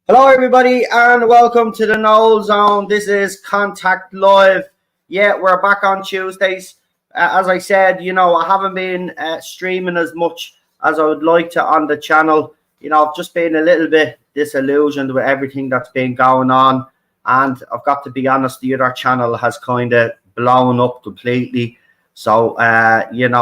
Hello, everybody, and welcome to the Noel Zone. This is Contact Live. Yeah, we're back on Tuesdays. As I said, I haven't been streaming as much as I would like to on the channel. I've just been a little bit disillusioned with everything that's been going on. And I've got to be honest, the other channel has kind of blown up completely. So, and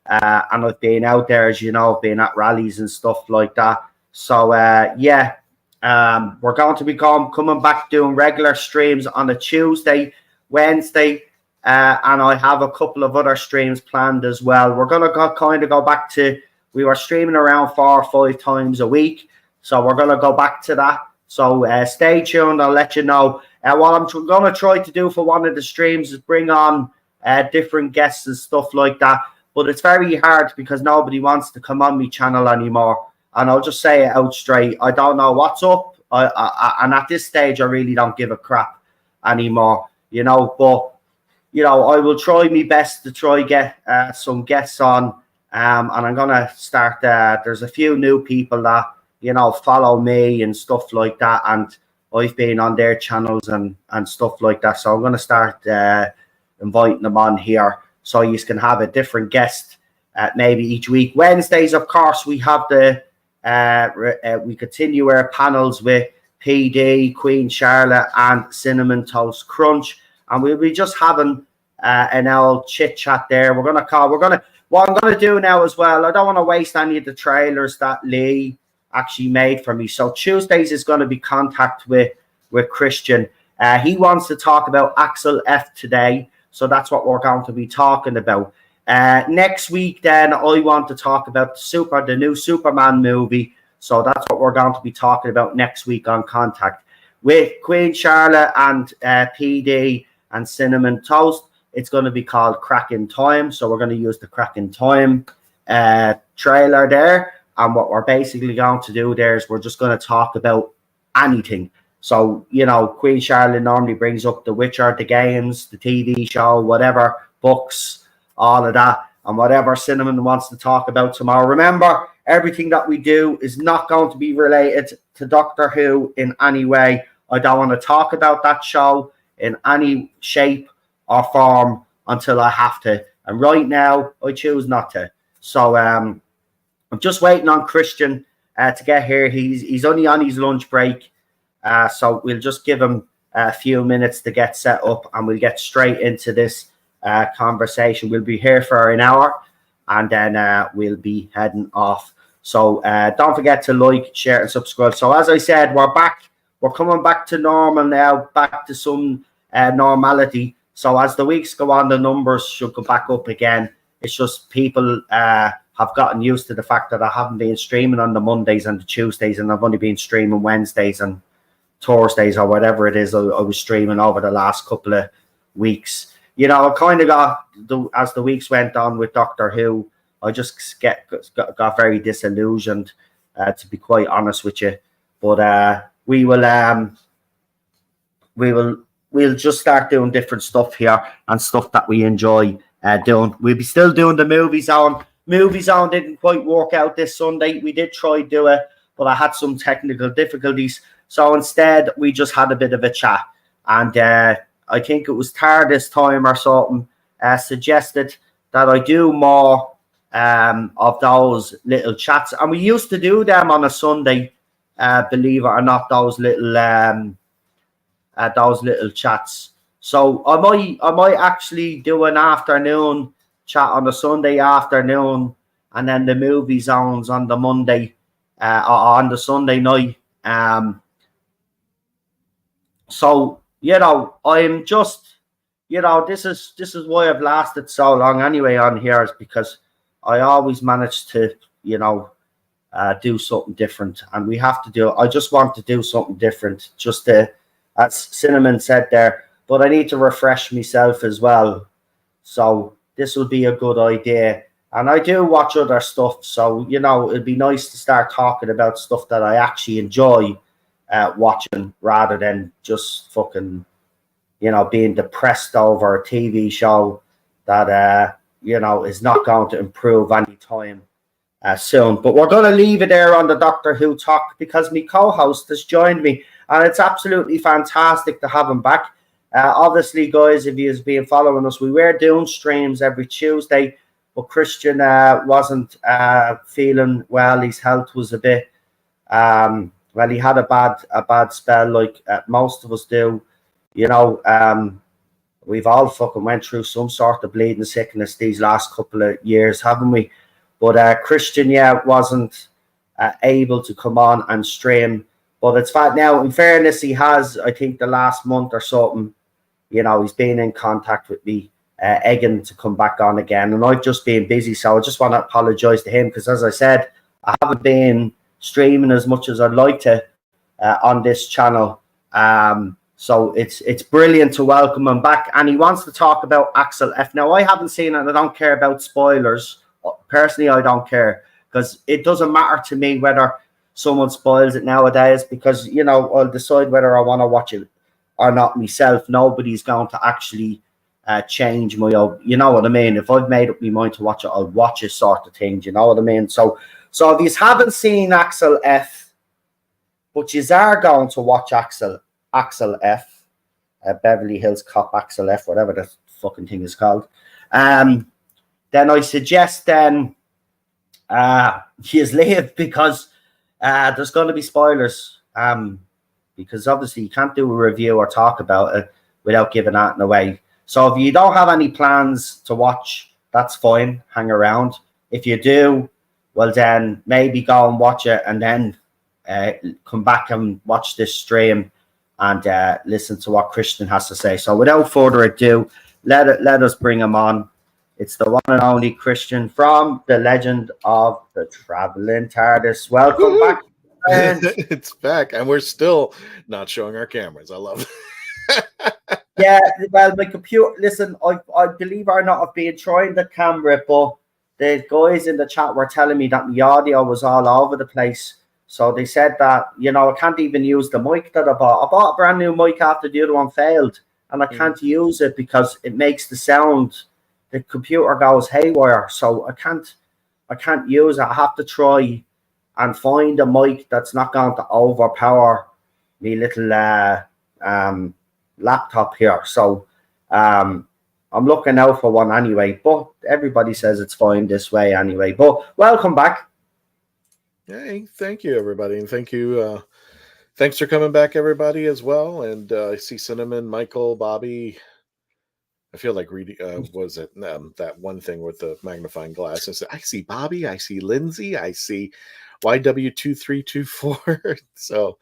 I've been out there, as you know, been at rallies and stuff like that. So, yeah. We're going to be coming back doing regular streams on a Tuesday, Wednesday, and I have a couple of other streams planned as well. We're going to kind of go back to, we were streaming around 4 or 5 times a week, so we're going to go back to that. So stay tuned, I'll let you know. What I'm going to try to do for one of the streams is bring on different guests and stuff like that, but it's very hard because nobody wants to come on my channel anymore. And I'll just say it out straight. I don't know what's up. And at this stage, I really don't give a crap anymore, But, I will try my best to try get some guests on. And I'm going to start, there's a few new people that, follow me and stuff like that. And I've been on their channels and stuff like that. So I'm going to start inviting them on here so you can have a different guest maybe each week. Wednesdays, of course, we have we continue our panels with PD, Queen Charlotte, and Cinnamon Toast Crunch, and we'll be just having an old chit chat there. What I'm gonna do now as well. I don't want to waste any of the trailers that Lee actually made for me. So Tuesdays is going to be contact with Christian. He wants to talk about Axel F today, so that's what we're going to be talking about. Next week, then, I want to talk about the new Superman movie. So that's what we're going to be talking about next week on Contact. With Queen Charlotte and PD and Cinnamon Toast, it's going to be called Cracking Time. So we're going to use the Cracking Time trailer there. And what we're basically going to do there is we're just going to talk about anything. So, Queen Charlotte normally brings up The Witcher, the games, the TV show, whatever, books, all of that, and whatever Cinnamon wants to talk about tomorrow. Remember, everything that we do is not going to be related to Doctor Who in any way. I don't want to talk about that show in any shape or form until I have to. And right now, I choose not to. So I'm just waiting on Christian to get here. He's only on his lunch break. So we'll just give him a few minutes to get set up, and we'll get straight into this conversation. We'll be here for an hour, and then we'll be heading off. So don't forget to like, share, and subscribe. So as I said, we're back. We're coming back to normal now, back to some normality. So as the weeks go on, the numbers should go back up again. It's just people have gotten used to the fact that I haven't been streaming on the Mondays and the Tuesdays, and I've only been streaming Wednesdays and Thursdays or whatever it is I was streaming over the last couple of weeks. I kind of got, as the weeks went on with Doctor Who, I just got very disillusioned, to be quite honest with you. But we'll just start doing different stuff here and stuff that we enjoy doing. We'll be still doing the Movie Zone. Movie Zone didn't quite work out this Sunday. We did try to do it, but I had some technical difficulties. So instead, we just had a bit of a chat. And I think it was Tar this time or something, suggested that I do more of those little chats. And we used to do them on a Sunday, believe it or not, those little chats. So I might actually do an afternoon chat on a Sunday afternoon, and then the Movie Zones on the Monday, or on the Sunday night. So, I'm just, this is why I've lasted so long anyway on here, is because I always manage to, do something different, and we have to do it. I just want to do something different, just to, as Cinnamon said there, but I need to refresh myself as well. So this will be a good idea. And I do watch other stuff, so, it'd be nice to start talking about stuff that I actually enjoy watching, rather than just fucking, being depressed over a TV show that, is not going to improve any time soon. But we're going to leave it there on the Doctor Who talk because my co-host has joined me, and it's absolutely fantastic to have him back. Obviously, guys, if you've been following us, we were doing streams every Tuesday, but Christian wasn't feeling well. His health was a bit well. He had a bad spell, like most of us do. You know, we've all fucking went through some sort of bleeding sickness these last couple of years, haven't we? But Christian, wasn't able to come on and stream. But it's fact now. In fairness, he has, I think, the last month or something. You know, he's been in contact with me, egging to come back on again, and I've just been busy. So I just want to apologise to him because, as I said, I haven't been streaming as much as I'd like to on this channel. So it's brilliant to welcome him back, and he wants to talk about Axel F. Now, I haven't seen it, and I don't care about spoilers. Personally, I don't care because it doesn't matter to me whether someone spoils it nowadays because, you know, I'll decide whether I want to watch it or not myself. Nobody's going to actually change my, you know what I mean? If I've made up my mind to watch it, I'll watch it, sort of thing. You know what I mean? So if you haven't seen Axel F, but you are going to watch Axel F, Beverly Hills Cop Axel F, whatever the fucking thing is called, then I suggest you leave because there's going to be spoilers. Because obviously you can't do a review or talk about it without giving that away. So if you don't have any plans to watch, that's fine. Hang around. If you do, well then maybe go and watch it and then come back and watch this stream and listen to what Christian has to say. So without further ado, let us bring him on. It's the one and only Christian from the Legend of the Traveling TARDIS. Welcome back. It's back, and we're still not showing our cameras. I love it. Yeah, well, my computer. Listen, I believe or not, I've been trying the camera, but the guys in the chat were telling me that the audio was all over the place. So they said that, you know, I can't even use the mic that I bought. I bought a brand new mic after the other one failed, and I can't use it because it makes the sound. The computer goes haywire, so I can't use it. I have to try and find a mic that's not going to overpower me little laptop here. So I'm looking out for one anyway, but everybody says it's fine this way anyway. But welcome back. Hey, thank you, everybody. And thank you. Thanks for coming back, everybody, as well. And I see Cinnamon, Michael, Bobby. I feel like reading, was it that one thing with the magnifying glass? I see Bobby, I see Lindsay, I see YW2324. So,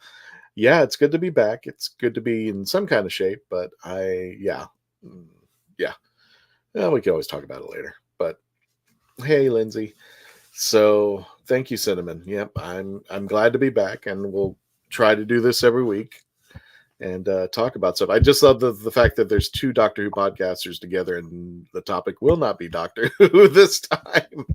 yeah, it's good to be back. It's good to be in some kind of shape, but yeah. Well, we can always talk about it later. But hey, Lindsay. So, thank you, Cinnamon. Yep, I'm glad to be back, and we'll try to do this every week and talk about stuff. I just love the fact that there's two Doctor Who podcasters together, and the topic will not be Doctor Who this time.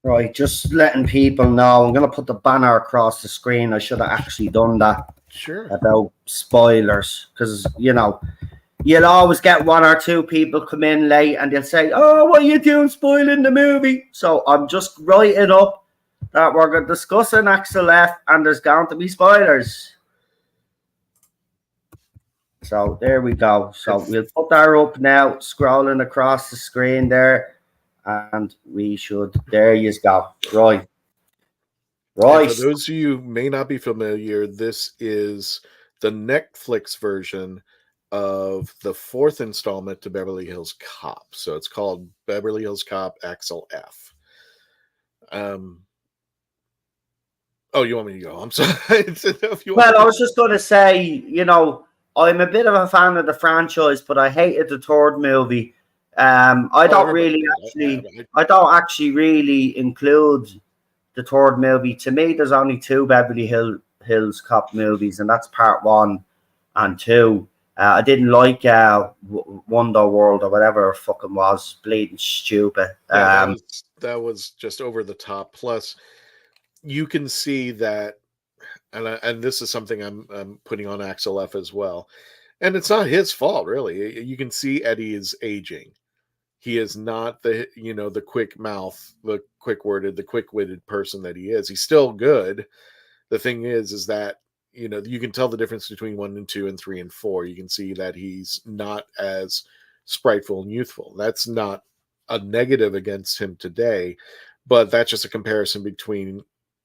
Right, just letting people know. I'm going to put the banner across the screen. I should have actually done that. Sure. About spoilers, because, you know, you'll always get one or two people come in late and they'll say, "Oh, what are you doing spoiling the movie?" So I'm just writing up that we're going to discuss an Axel F and there's going to be spoilers. So there we go. So we'll put that up now, scrolling across the screen there, and we should. There you go. Right. And for those of you who may not be familiar, this is the Netflix version of the fourth installment to Beverly Hills Cop. So it's called Beverly Hills Cop Axel F. Oh, you want me to go? I'm sorry. Well, I was just going to say, you know, I'm a bit of a fan of the franchise, but I hated the third movie. I don't actually really include the third movie. To me, there's only two Beverly Hills Cop movies, and that's part 1 and 2. I didn't like Wonder World or whatever it fucking was. Bleeding stupid. Yeah, that was just over the top. Plus, you can see that, and this is something I'm putting on Axel F as well. And it's not his fault, really. You can see Eddie is aging. He is not the, the quick mouth, the quick worded, the quick witted person that he is. He's still good. The thing is that, you can tell the difference between 1 and 2 and 3 and 4. You can see that he's not as spriteful and youthful. That's not a negative against him today, but that's just a comparison between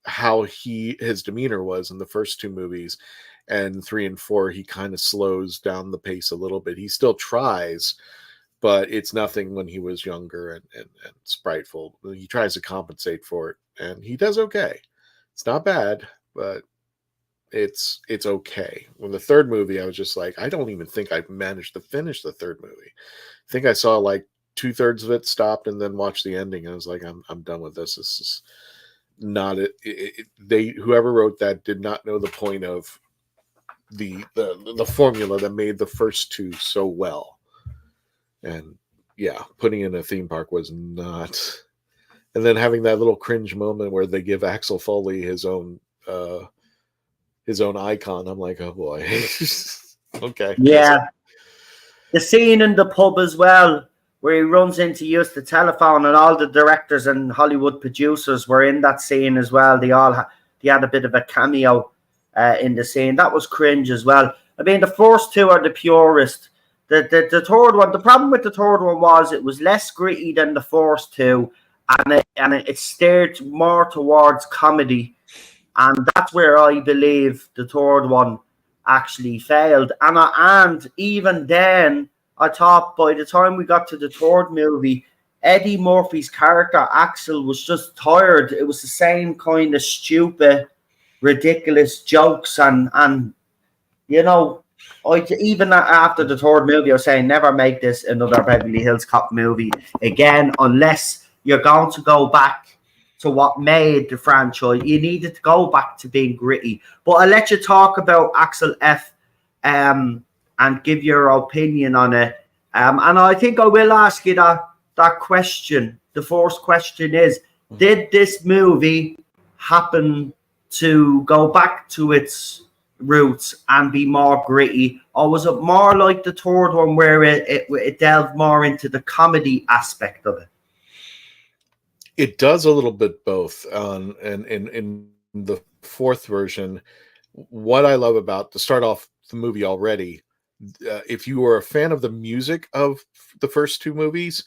how his demeanor was in the first 2 movies, and 3 and 4 he kind of slows down the pace a little bit. He still tries, but it's nothing when he was younger and spriteful. He tries to compensate for it, and he does okay. It's not bad, but it's okay. When the third movie, I was just like, I don't even think I managed to finish the third movie. I think I saw like 2/3 of it, stopped, and then watched the ending. And I was like, I'm done with this. This is not it. They, whoever wrote that, did not know the point of the formula that made the first 2 so well. And yeah, putting in a theme park was not. And then having that little cringe moment where they give Axel Foley his own icon. I'm like, oh boy. Okay. Yeah. The scene in the pub as well, where he runs in to use the telephone, and all the directors and Hollywood producers were in that scene as well. They had a bit of a cameo in the scene. That was cringe as well. I mean, the first 2 are the purest. The third one, the problem with the third one was it was less gritty than the first 2, and it steered more towards comedy. And that's where I believe the third one actually failed. And even then, I thought by the time we got to the third movie, Eddie Murphy's character, Axel, was just tired. It was the same kind of stupid, ridiculous jokes. And even after the third movie, I was saying, never make this another Beverly Hills Cop movie again, unless you're going to go back to what made the franchise. You needed to go back to being gritty. But I'll let you talk about Axel F and give your opinion on it. And I think I will ask you that question. The first question is, did this movie happen to go back to its roots and be more gritty, or was it more like the third one where it delved more into the comedy aspect of it? It does a little bit both. And in the fourth version, what I love about, to start off the movie already, if you were a fan of the music of the first 2 movies,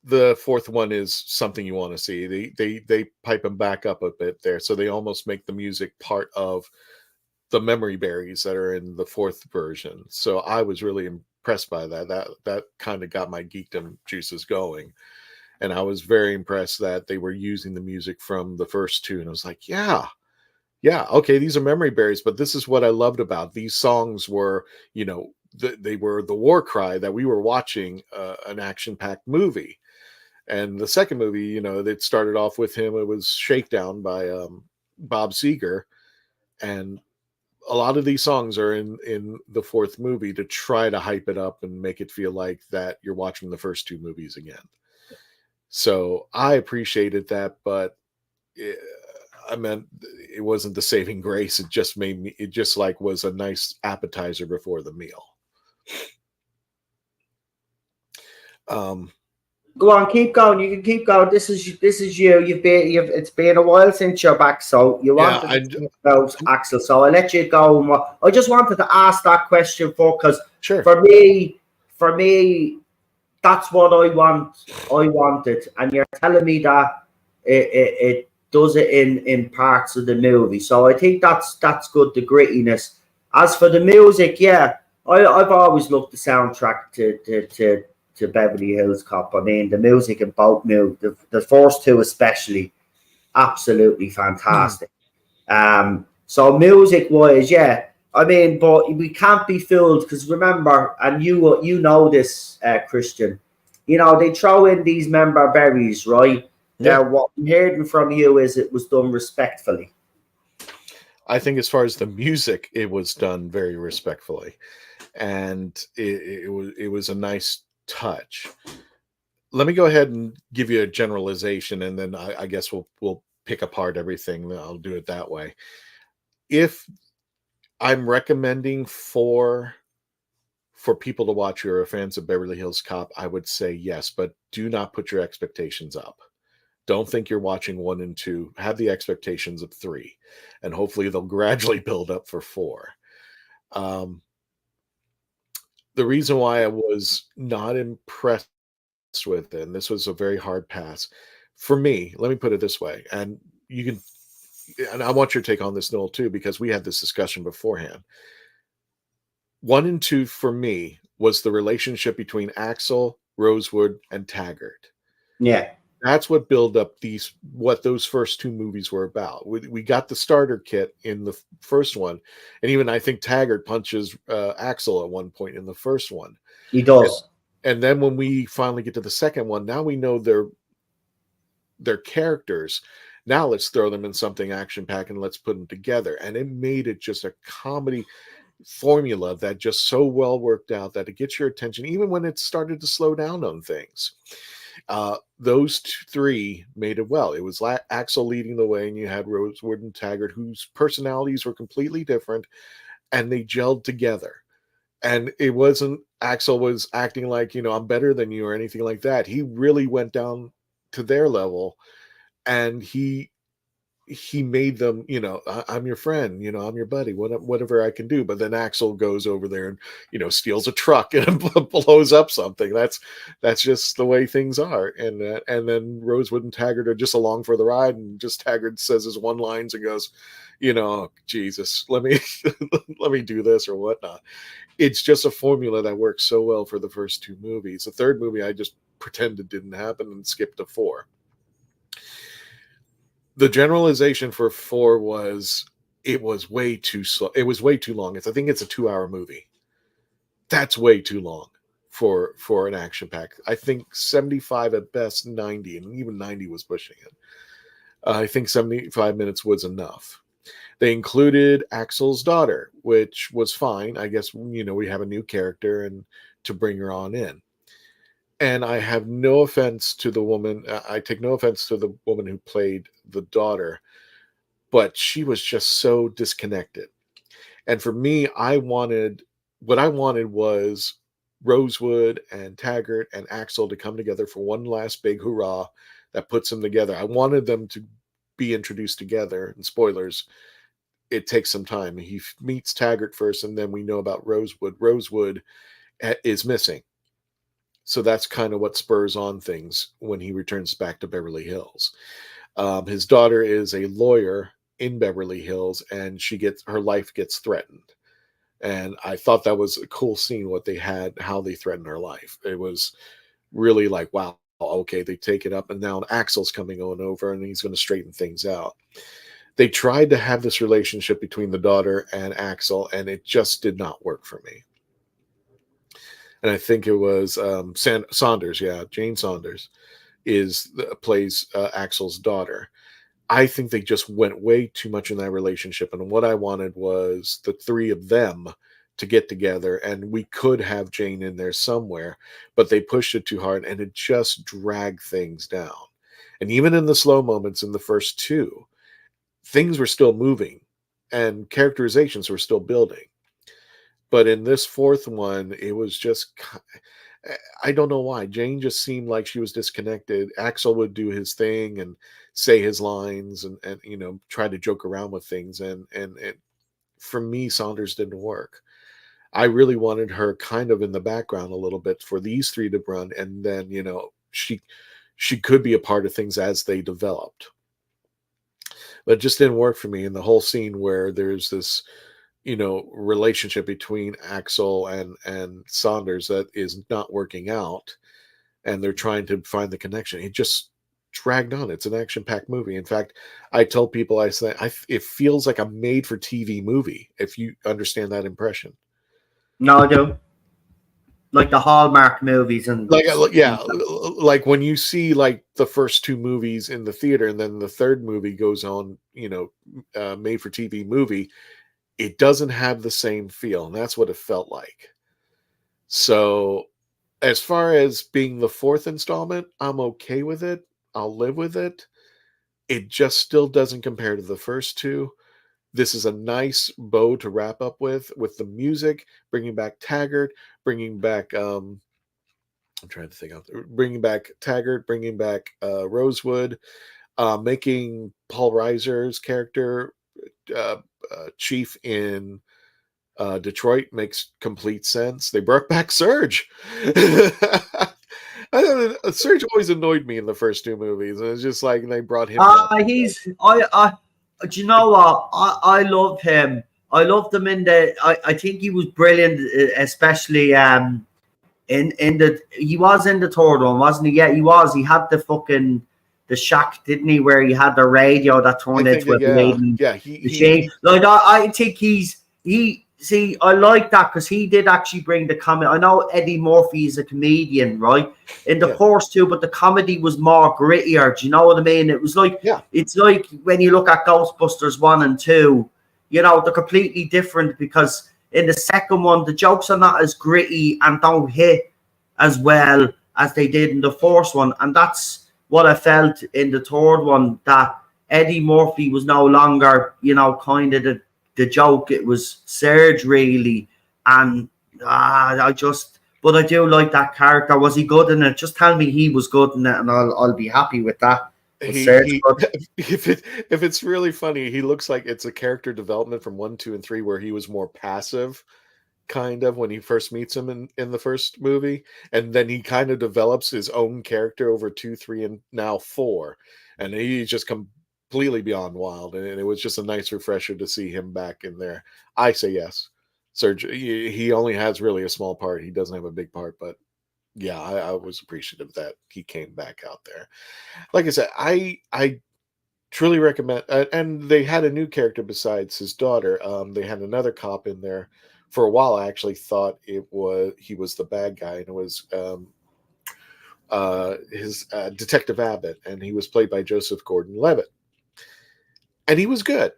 the fourth one is something you want to see. They pipe them back up a bit there, so they almost make the music part of the memory berries that are in the fourth version. So I was really impressed by that. That kind of got my geekdom juices going. And I was very impressed that they were using the music from the first 2. And I was like, yeah, okay, these are memory berries, but this is what I loved about these songs were, they were the war cry that we were watching an action-packed movie. And the second movie, it started off with him. It was Shakedown by Bob Seger. And a lot of these songs are in the fourth movie to try to hype it up and make it feel like that you're watching the first 2 movies again. So I appreciated that, but it wasn't the saving grace. It just was a nice appetizer before the meal. Go on, keep going. You can keep going. This is you. It's been a while since you're back, so you wanted to talk about Axel. So I'll let you go. I just wanted to ask that question because for me, that's what I wanted, and you're telling me that it does it in parts of the movie. So I think that's good. The grittiness. As for the music, yeah, I've always loved the soundtrack to Beverly Hills Cop. I mean, the music in both movies, the first 2 especially, absolutely fantastic. So music-wise, yeah. I mean, but we can't be fooled, because remember, and you know this, Christian, they throw in these member berries, right? Yeah. What I'm hearing from you is it was done respectfully. I think as far as the music, it was done very respectfully. And it was a nice touch. Let me go ahead and give you a generalization, and then I guess we'll pick apart everything. I'll do it that way. If I'm recommending for for people to watch who are fans of Beverly Hills Cop, I would say yes, but do not put your expectations up. Don't think you're watching 1 and 2. Have the expectations of 3, and hopefully they'll gradually build up for 4. Um, the reason why I was not impressed with it, and this was a very hard pass for me. Let me put it this way, and you can, and I want your take on this, Noel, too, because we had this discussion beforehand. 1 and 2 for me was the relationship between Axel, Rosewood, and Taggart. Yeah. That's what built up what those first 2 movies were about. We got the starter kit in the first one, and even I think Taggart punches Axel at one point in the first one. He does. And then when we finally get to the second one, now we know their characters. Now let's throw them in something action packed and let's put them together. And it made it just a comedy formula that just so well worked out that it gets your attention, even when it started to slow down on things. Those 3 made it well. It was Axel leading the way, and you had Rosewood and Taggart, whose personalities were completely different, and they gelled together. And it wasn't Axel was acting like, I'm better than you or anything like that. He really went down to their level, and he made them, I'm your friend, I'm your buddy, whatever I can do. But then Axel goes over there and, steals a truck and blows up something. That's just the way things are. And then Rosewood and Taggart are just along for the ride, and just Taggart says his one lines and goes, Jesus, let me let me do this or whatnot. It's just a formula that works so well for the first 2 movies. The third movie, I just pretended didn't happen and skipped to 4. The generalization for 4 was it was way too slow. It was way too long. I think it's a 2-hour movie. That's way too long for an action pack. I think 75 at best, 90, and even 90 was pushing it. I think 75 minutes was enough. They included Axel's daughter, which was fine. I guess, we have a new character and to bring her on in. And I have no offense to the woman. I take no offense to the woman who played the daughter, but she was just so disconnected. And for me, what I wanted was Rosewood and Taggart and Axel to come together for one last big hurrah that puts them together. I wanted them to be introduced together. And spoilers, it takes some time. He meets Taggart first, and then we know about Rosewood. Rosewood is missing. So that's kind of what spurs on things when he returns back to Beverly Hills. His daughter is a lawyer in Beverly Hills, and her life gets threatened. And I thought that was a cool scene, what they had, how they threatened her life. It was really like, wow, okay, they take it up, and now Axel's coming on over, and he's going to straighten things out. They tried to have this relationship between the daughter and Axel, and it just did not work for me. And I think it was Saunders, Jane Saunders plays Axel's daughter. I think they just went way too much in that relationship, and what I wanted was the 3 of them to get together, and we could have Jane in there somewhere, but they pushed it too hard, and it just dragged things down. And even in the slow moments in the first 2, things were still moving, and characterizations were still building. But in this 4th one, it was just, I don't know why. Jane just seemed like she was disconnected. Axel would do his thing and say his lines and try to joke around with things. And for me, Saunders didn't work. I really wanted her kind of in the background a little bit for these 3 to run. And then, she could be a part of things as they developed. But it just didn't work for me. And the whole scene where there's this, relationship between Axel and Saunders that is not working out, and they're trying to find the connection. It just dragged on. It's an action-packed movie. In fact, I tell people, I say, it feels like a made-for-TV movie, if you understand that impression. No, I do. Like the Hallmark movies and like when you see like the first 2 movies in the theater, and then the third movie goes on, made-for-TV movie. It doesn't have the same feel, and that's what it felt like. So as far as being the 4th installment, I'm okay with it. I'll live with it. It just still doesn't compare to the first 2. this is a nice bow to wrap up with the music, bringing back Taggart, bringing back I'm trying to think of bringing back Taggart, bringing back Rosewood, making Paul Reiser's character uh, chief in Detroit makes complete sense. They brought back Surge. I don't know, Surge always annoyed me in the first two movies, and it's just like they brought him back. Do you know what? I love him. I loved him in I think he was brilliant, especially in the he was in the third one, wasn't he? Yeah, he was. He had the shack, didn't he, where he had the radio that I turned think, into a bleeding yeah, machine. Like I think he see, I like that because he did actually bring the comedy. I know Eddie Murphy is a comedian, right? In the Yeah. first two, but the comedy was more grittier. Do you know what I mean? It was like, Yeah. it's like when you look at Ghostbusters 1 and 2, you know, they're completely different because in the second one, the jokes are not as gritty and don't hit as well as they did in the first one. And that's what I felt in the third one, that Eddie Murphy was no longer, you know, kind of the joke. It was Serge, really. And but I do like that character. Was he good in it? Just tell me he was good in it, and I'll be happy with that. Was Serge He good? if it's really funny, he looks like it's a character development from 1, 2, and 3 where he was more passive, kind of, when he first meets him in the first movie, and then he kind of develops his own character over 2, 3, and now 4, and he's just completely beyond wild, and it was just a nice refresher to see him back in there. I say yes. Serge, he only has really a small part. He doesn't have a big part, but yeah, I was appreciative that he came back out there. Like I said, I truly recommend. And they had a new character besides his daughter. They had another cop in there. For a while, I actually thought he was the bad guy, and it was his Detective Abbott, and he was played by Joseph Gordon-Levitt, and he was good.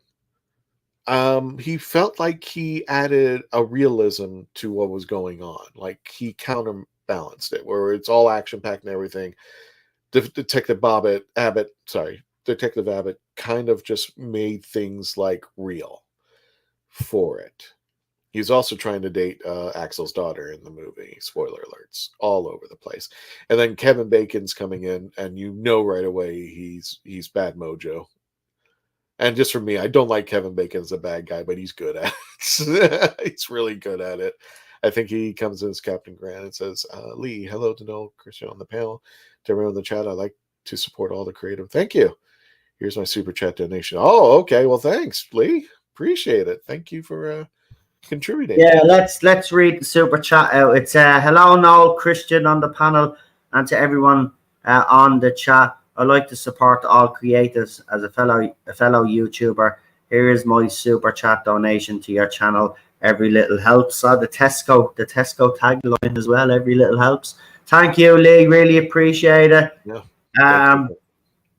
He felt like he added a realism to what was going on, like he counterbalanced it, where it's all action packed and everything. Detective Abbott kind of just made things like real for it. He's also trying to date Axel's daughter in the movie. Spoiler alerts all over the place. And then Kevin Bacon's coming in, and you know right away he's bad mojo. And just for me, I don't like Kevin Bacon as a bad guy, but he's good at it. He's really good at it. I think he comes in as Captain Grant and says, Lee, hello to Noel, Christian on the panel. To everyone in the chat, I'd like to support all the creative. Thank you. Here's my super chat donation. Oh, okay. Well, thanks, Lee. Appreciate it. Thank you for contributing. Yeah, let's read the super chat out. It's hello, Noel, Christian on the panel, and to everyone on the chat. I like to support all creators as a fellow YouTuber. Here is my super chat donation to your channel. Every little helps. The Tesco tagline as well. Every little helps. Thank you, Lee. Really appreciate it. Yeah.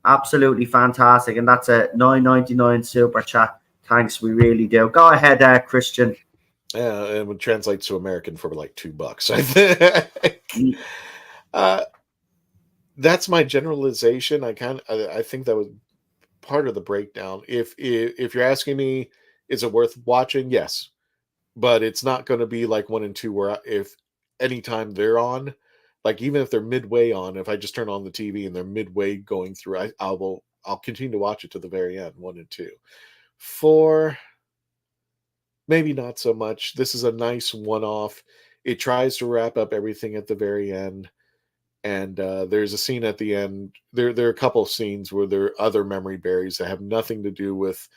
Absolutely fantastic. And that's a $9.99 super chat. Thanks, we really do. Go ahead, Christian. Yeah, it would translate to American for like $2, I think. That's my generalization. I think that was part of the breakdown. If you're asking me, is it worth watching? Yes, but it's not going to be like 1 and 2 where if anytime they're on, like even if they're midway on, if I just turn on the TV and they're midway going through, I'll continue to watch it to the very end. 1 and 2, 4, maybe not so much. This is a nice one-off. It tries to wrap up everything at the very end. And there's a scene at the end. There are a couple of scenes where there are other memory berries that have nothing to do with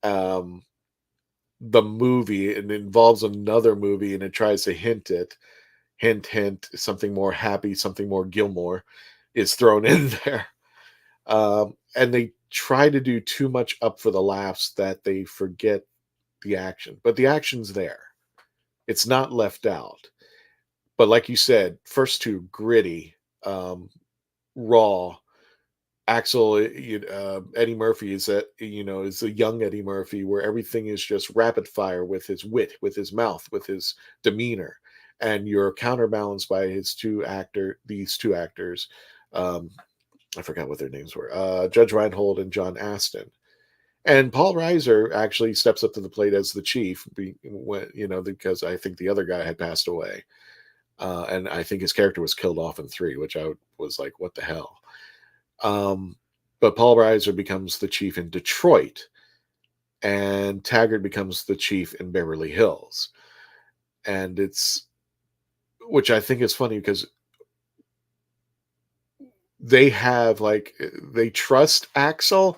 the movie, and it involves another movie, and it tries to hint, something more happy, something more Gilmore is thrown in there. And they try to do too much up for the laughs that they forget the action. But the action's there. It's not left out. But like you said, first two gritty, raw. Axel, Eddie Murphy is is a young Eddie Murphy where everything is just rapid fire with his wit, with his mouth, with his demeanor, and you're counterbalanced by these two actors. I forgot what their names were. Judge Reinhold and John Aston. And Paul Reiser actually steps up to the plate as the chief, because I think the other guy had passed away. And I think his character was killed off in 3, which I was like, what the hell? But Paul Reiser becomes the chief in Detroit, and Taggart becomes the chief in Beverly Hills. And which I think is funny because they trust Axel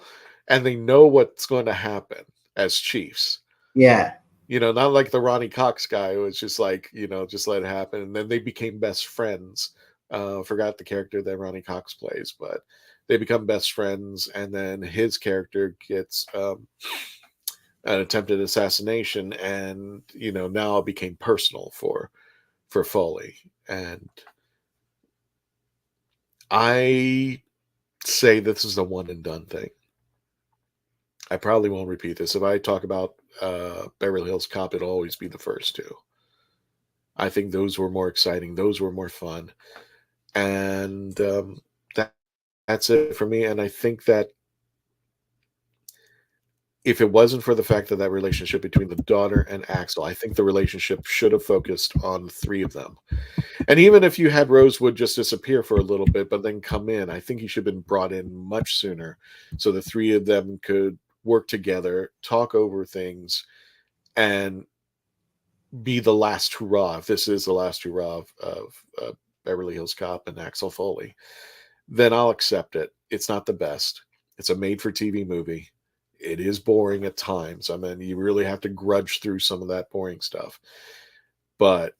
and they know what's going to happen as chiefs. Yeah. Not like the Ronnie Cox guy who was just like, just let it happen. And then they became best friends. Forgot the character that Ronnie Cox plays, but they become best friends. And then his character gets an attempted assassination, and now it became personal for Foley. And I say this is a one and done thing. I probably won't repeat this. If I talk about Beverly Hills Cop, it'll always be the first 2. I think those were more exciting. Those were more fun. And that's it for me. And I think that if it wasn't for the fact that relationship between the daughter and Axel, I think the relationship should have focused on the 3 of them. And even if you had Rosewood just disappear for a little bit, but then come in, I think he should have been brought in much sooner so the 3 of them could work together, talk over things, and be the last hurrah. If this is the last hurrah of Beverly Hills Cop and Axel Foley, then I'll accept it. It's not the best. It's a made-for-TV movie. It is boring at times. I mean, you really have to grudge through some of that boring stuff. But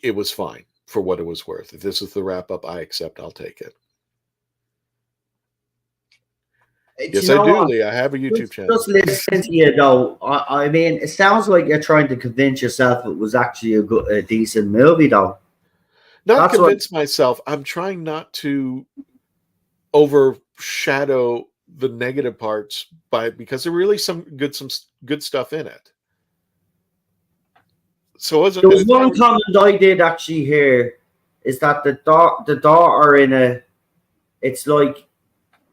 it was fine for what it was worth. If this is the wrap-up, I accept. I'll take it. Yes, I do, Lee. I have a YouTube channel. Just listening to you, though, I mean, it sounds like you're trying to convince yourself it was actually a decent movie, though. Not convince myself. I'm trying not to overshadow the negative parts because there really some good stuff in it. So there was one comment I did actually hear is that the daughter it's like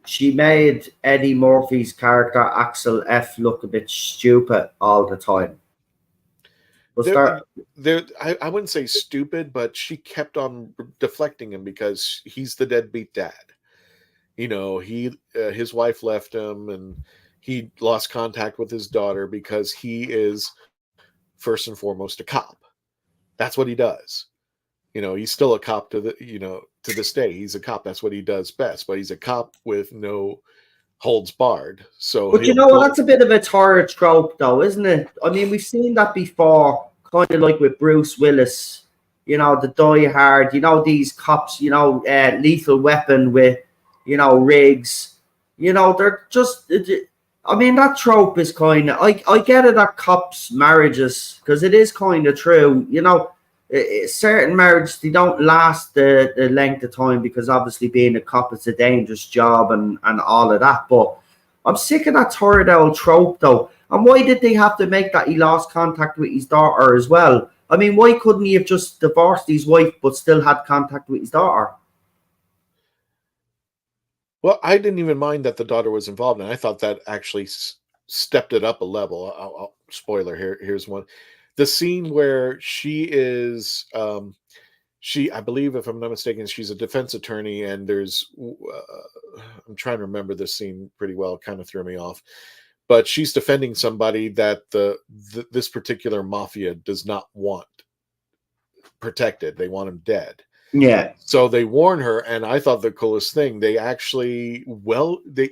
she made Eddie Murphy's character Axel F look a bit stupid all the time. I wouldn't say stupid, but she kept on deflecting him because he's the deadbeat dad. His wife left him, and he lost contact with his daughter because he is first and foremost a cop. That's what he does. He's still a cop to this day. He's a cop. That's what he does best. But he's a cop with no holds barred. So, but that's a bit of a horror trope, though, isn't it? I mean, we've seen that before, kind of like with Bruce Willis. The Die Hard. These cops. Lethal Weapon with. Riggs. They're just. I mean, that trope is kind of. I get it at cops' marriages because it is kind of true. Certain marriages, they don't last the length of time because obviously being a cop is a dangerous job and all of that. But I'm sick of that torrid old trope, though. And why did they have to make that he lost contact with his daughter as well? I mean, why couldn't he have just divorced his wife but still had contact with his daughter? Well, I didn't even mind that the daughter was involved, and I thought that actually stepped it up a level. Spoiler, here's one. The scene where she is, I believe, if I'm not mistaken, she's a defense attorney, and there's, I'm trying to remember this scene pretty well. It kind of threw me off. But she's defending somebody that this particular mafia does not want protected. They want him dead. Yeah. So they warn her, and I thought the coolest thing, they actually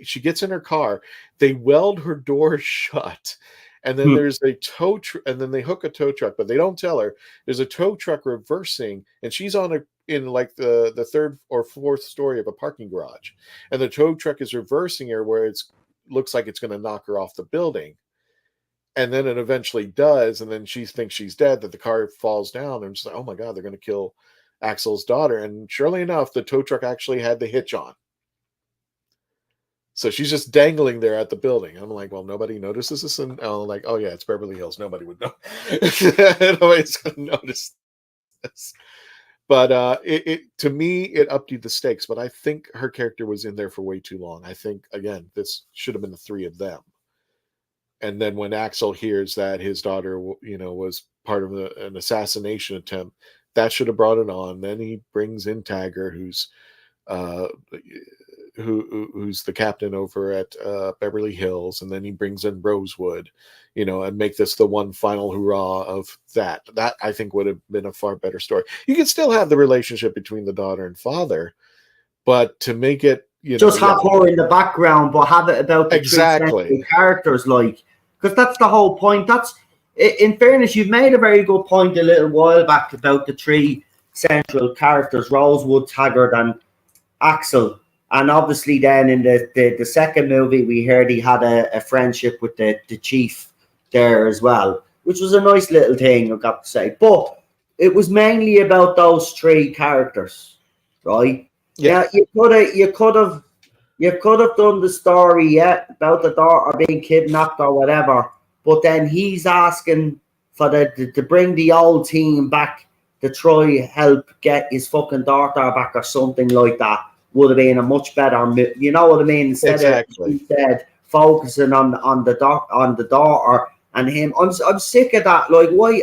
she gets in her car, they weld her door shut, and then there's a tow truck, and then they hook a tow truck, but they don't tell her there's a tow truck reversing, and she's in like the third or fourth story of a parking garage, and the tow truck is reversing her where it looks like it's going to knock her off the building. And then it eventually does, and then she thinks she's dead, that the car falls down, and she's like, oh my God, they're going to kill Axel's daughter. And surely enough, the tow truck actually had the hitch on. So she's just dangling there at the building. I'm like, well, nobody notices this. And I'm like, oh yeah, it's Beverly Hills. Nobody would know. Nobody's going to notice this. But to me, it updated the stakes. But I think her character was in there for way too long. I think, again, this should have been the 3 of them. And then when Axel hears that his daughter, was part of an assassination attempt, that should have brought it on. Then he brings in Taggart, uh, who's the captain over at Beverly Hills, and then he brings in Rosewood, and make this the one final hurrah of that. That I think would have been a far better story. You could still have the relationship between the daughter and father, but to make it, just have her in the background, but have it about the three central characters, like, because that's the whole point. That's, in fairness, you've made a very good point a little while back about the three central characters: Rosewood, Taggart, and Axel. And obviously, then in the second movie, we heard he had a friendship with the chief there as well, which was a nice little thing, I've got to say. But it was mainly about those three characters, right? Yeah, you could have done the story, about the daughter being kidnapped or whatever. But then he's asking for to bring the old team back to try help get his fucking daughter back or something like that. Would have been a much better, you know what I mean? Instead of focusing on the daughter and him. I'm sick of that. Like, why?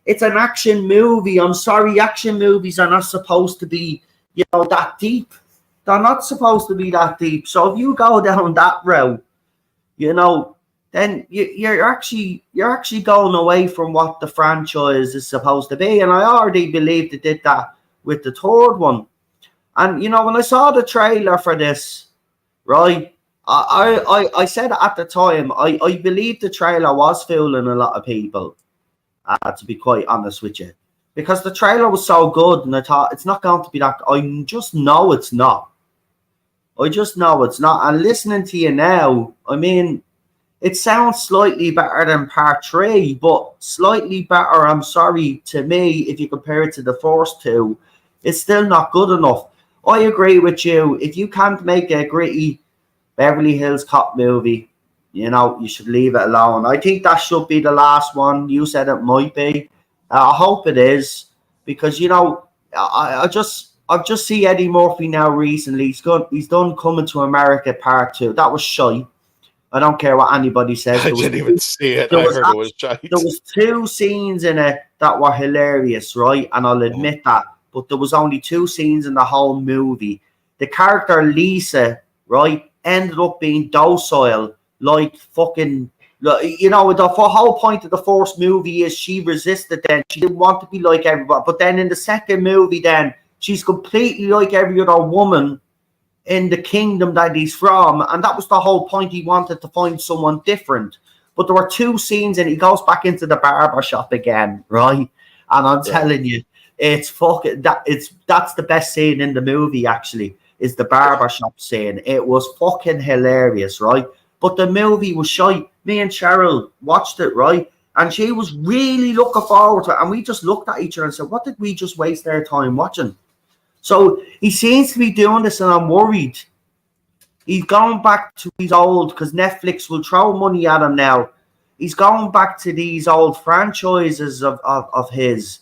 It's an action movie. I'm sorry, action movies are not supposed to be, that deep. They're not supposed to be that deep. So if you go down that route, then you're actually going away from what the franchise is supposed to be. And I already believe they did that with the third one. And when I saw the trailer for this, right, I said at the time, I believe the trailer was fooling a lot of people, to be quite honest with you. Because the trailer was so good, and I thought, it's not going to be that. I just know it's not. And listening to you now, I mean, it sounds slightly better than part 3, but slightly better, I'm sorry, to me, if you compare it to the first two, it's still not good enough. I agree with you. If you can't make a gritty Beverly Hills Cop movie, you should leave it alone. I think that should be the last one. You said it might be. I hope it is, because I've just seen Eddie Murphy now recently. He's done Coming to America Part 2. That was shite. I don't care what anybody says. I didn't even see it. I heard it was shite. There was 2 scenes in it that were hilarious, right? And I'll admit that. But there was only 2 scenes in the whole movie. The character Lisa, right, ended up being docile, like fucking, the whole point of the first movie is she resisted then. She didn't want to be like everybody. But then in the second movie, then, she's completely like every other woman in the kingdom that he's from. And that was the whole point. He wanted to find someone different. But there were 2 scenes and he goes back into the barber shop again, right? And I'm telling you, it's fucking that's the best scene in the movie, actually, is the barbershop scene. It was fucking hilarious, right? But the movie was shite. Me and Cheryl watched it, right? And she was really looking forward to it. And we just looked at each other and said, what did we just waste our time watching? So he seems to be doing this, and I'm worried. He's going back to his old, because Netflix will throw money at him now. He's going back to these old franchises of his.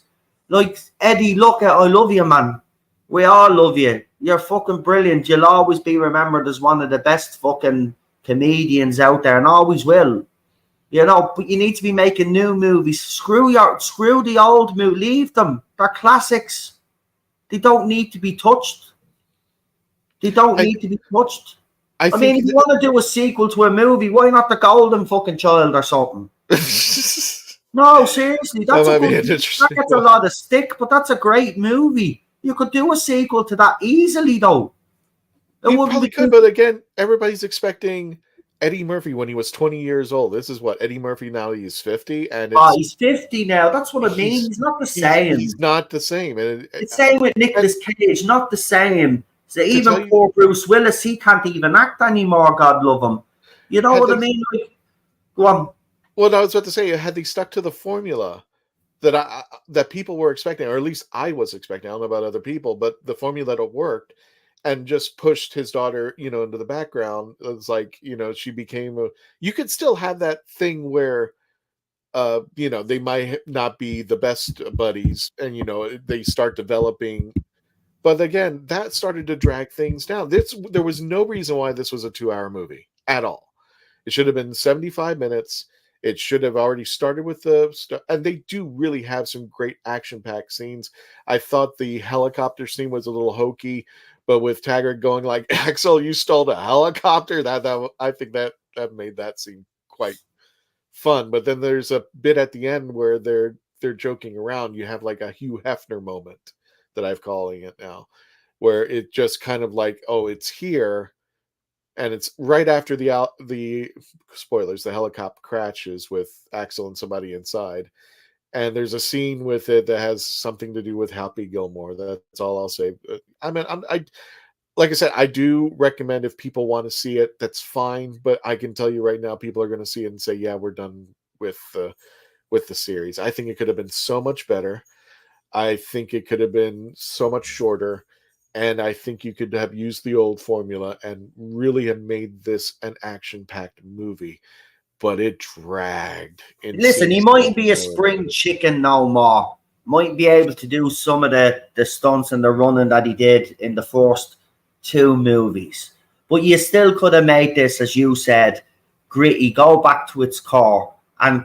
Like, Eddie, look, I love you, man. We all love you. You're fucking brilliant. You'll always be remembered as one of the best fucking comedians out there, and always will. But you need to be making new movies. Screw the old movie. Leave them. They're classics. They don't need to be touched. I mean, if you want to do a sequel to a movie, why not The Golden fucking Child or something? No, seriously, that gets a lot of stick, but that's a great movie. You could do a sequel to that easily, though. You probably could, but again, everybody's expecting Eddie Murphy when he was 20 years old. This is what Eddie Murphy now. He's 50, and he's 50 now. That's what I mean. He's not the same. He's not the same. It's same with Nicolas Cage. Not the same. So even poor Bruce Willis, he can't even act anymore. God love him. You know what I mean? Like, go on. Well, I was about to say, had they stuck to the formula that people were expecting, or at least I was expecting, I don't know about other people, but the formula that worked, and just pushed his daughter, into the background, it was like, she became you could still have that thing where, they might not be the best buddies, and, they start developing. But again, that started to drag things down. There was no reason why this was a 2-hour movie at all. It should have been 75 minutes. It should have already started with the stuff, and they do really have some great action-packed scenes. I thought the helicopter scene was a little hokey, but with Taggart going like, "Axel, you stole a helicopter," that I think that made that scene quite fun. But then there's a bit at the end where they're joking around. You have like a Hugh Hefner moment that I'm calling it now, where it just kind of like, oh, it's here, and it's right after the spoilers, the helicopter crashes with Axel and somebody inside, and there's a scene with it that has something to do with Happy Gilmore. That's all I'll say. I mean, I like I said, I do recommend if people want to see it, that's fine. But I can tell you right now, people are going to see it and say, "Yeah, we're done with the series." I think it could have been so much better. I think it could have been so much shorter. And I think you could have used the old formula and really have made this an action packed movie. But it dragged in Listen, he scenes. mightn't be a spring chicken no more. Might be able to do some of the stunts and the running that he did in the first two movies. But you still could have made this, as you said, gritty, go back to its core. And